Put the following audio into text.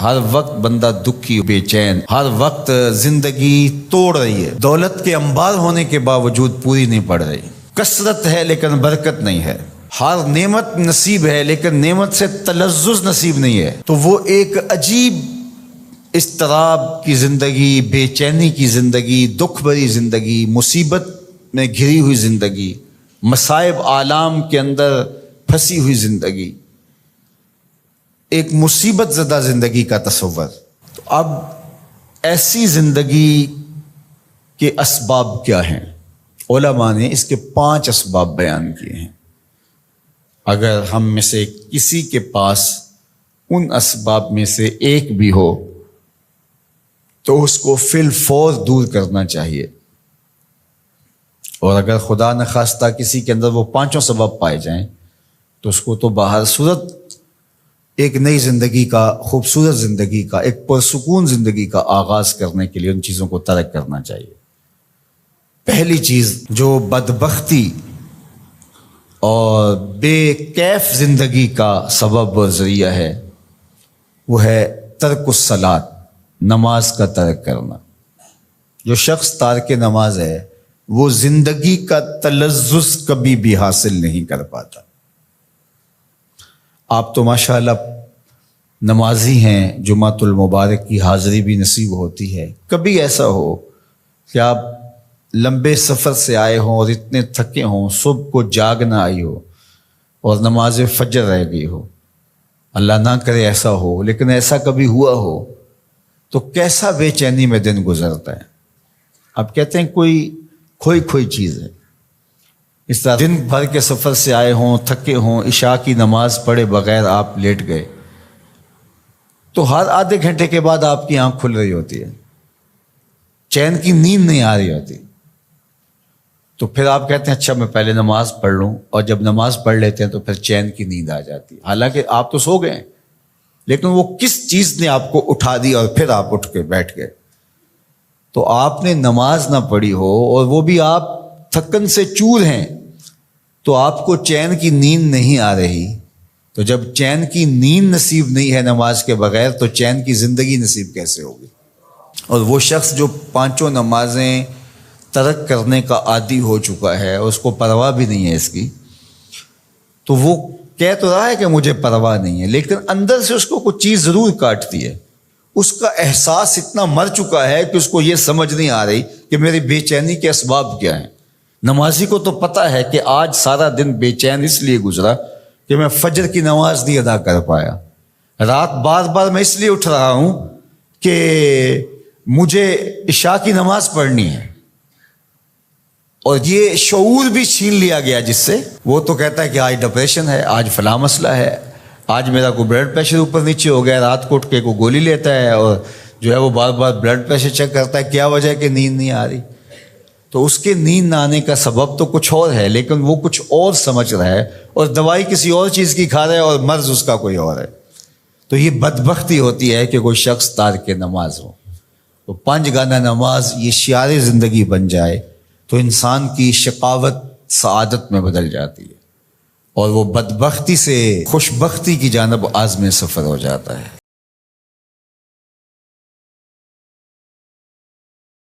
ہر وقت بندہ دکھی بے چین، ہر وقت زندگی توڑ رہی ہے، دولت کے انبار ہونے کے باوجود پوری نہیں پڑ رہی، کثرت ہے لیکن برکت نہیں ہے، ہر نعمت نصیب ہے لیکن نعمت سے تلذذ نصیب نہیں ہے، تو وہ ایک عجیب اضطراب کی زندگی، بے چینی کی زندگی، دکھ بھری زندگی، مصیبت میں گھری ہوئی زندگی، مصائب عالم کے اندر پھنسی ہوئی زندگی، ایک مصیبت زدہ زندگی کا تصور۔ تو اب ایسی زندگی کے اسباب کیا ہیں؟ علماء نے اس کے 5 اسباب بیان کیے ہیں۔ اگر ہم میں سے کسی کے پاس ان اسباب میں سے ایک بھی ہو تو اس کو فی الفور دور کرنا چاہیے، اور اگر خدا نخواستہ کسی کے اندر وہ 5 سبب پائے جائیں تو اس کو تو باہر صورت ایک نئی زندگی کا، خوبصورت زندگی کا، ایک پرسکون زندگی کا آغاز کرنے کے لیے ان چیزوں کو ترک کرنا چاہیے۔ پہلی چیز جو بدبختی اور بے کیف زندگی کا سبب اور ذریعہ ہے وہ ہے ترک الصلاۃ، نماز کا ترک کرنا۔ جو شخص تارک نماز ہے وہ زندگی کا تلذذ کبھی بھی حاصل نہیں کر پاتا۔ آپ تو ماشاءاللہ نمازی ہیں، جمعۃ المبارک کی حاضری بھی نصیب ہوتی ہے، کبھی ایسا ہو کہ آپ لمبے سفر سے آئے ہوں اور اتنے تھکے ہوں، صبح کو جاگ نہ آئی ہو اور نماز فجر رہ گئی ہو، اللہ نہ کرے ایسا ہو، لیکن ایسا کبھی ہوا ہو تو کیسا بے چینی میں دن گزرتا ہے۔ آپ کہتے ہیں کوئی کھوئی چیز ہے۔ اس طرح دن بھر کے سفر سے آئے ہوں، تھکے ہوں، عشاء کی نماز پڑھے بغیر آپ لیٹ گئے تو ہر آدھے گھنٹے کے بعد آپ کی آنکھ کھل رہی ہوتی ہے، چین کی نیند نہیں آ رہی ہوتی، تو پھر آپ کہتے ہیں اچھا میں پہلے نماز پڑھ لوں، اور جب نماز پڑھ لیتے ہیں تو پھر چین کی نیند آ جاتی ہے، حالانکہ آپ تو سو گئے لیکن وہ کس چیز نے آپ کو اٹھا دی اور پھر آپ اٹھ کے بیٹھ گئے۔ تو آپ نے نماز نہ پڑھی ہو اور وہ بھی آپ تھکن سے چور ہیں تو آپ کو چین کی نیند نہیں آ رہی، تو جب چین کی نیند نصیب نہیں ہے نماز کے بغیر تو چین کی زندگی نصیب کیسے ہوگی؟ اور وہ شخص جو 5 نمازیں ترک کرنے کا عادی ہو چکا ہے، اس کو پرواہ بھی نہیں ہے اس کی، تو وہ کہہ تو رہا ہے کہ مجھے پرواہ نہیں ہے، لیکن اندر سے اس کو کچھ چیز ضرور کاٹتی ہے، اس کا احساس اتنا مر چکا ہے کہ اس کو یہ سمجھ نہیں آ رہی کہ میری بے چینی کے اسباب کیا ہیں۔ نمازی کو تو پتہ ہے کہ آج سارا دن بے چین اس لیے گزرا کہ میں فجر کی نماز نہیں ادا کر پایا، رات بار بار میں اس لیے اٹھ رہا ہوں کہ مجھے عشاء کی نماز پڑھنی ہے، اور یہ شعور بھی چھین لیا گیا جس سے وہ تو کہتا ہے کہ آج ڈپریشن ہے، آج فلاں مسئلہ ہے، آج میرا کوئی بلڈ پریشر اوپر نیچے ہو گیا، رات کو اٹھ کے کوئی گولی لیتا ہے اور جو ہے وہ بار بار بلڈ پریشر چیک کرتا ہے، کیا وجہ ہے کہ نیند نہیں آ رہی؟ تو اس کے نیند نہ آنے کا سبب تو کچھ اور ہے، لیکن وہ کچھ اور سمجھ رہا ہے اور دوائی کسی اور چیز کی کھا رہا ہے اور مرض اس کا کوئی اور ہے۔ تو یہ بدبختی ہوتی ہے کہ کوئی شخص تارک نماز ہو۔ تو 5 گانا نماز یہ شعار زندگی بن جائے تو انسان کی شقاوت سعادت میں بدل جاتی ہے اور وہ بدبختی سے خوشبختی کی جانب عازم سفر ہو جاتا ہے۔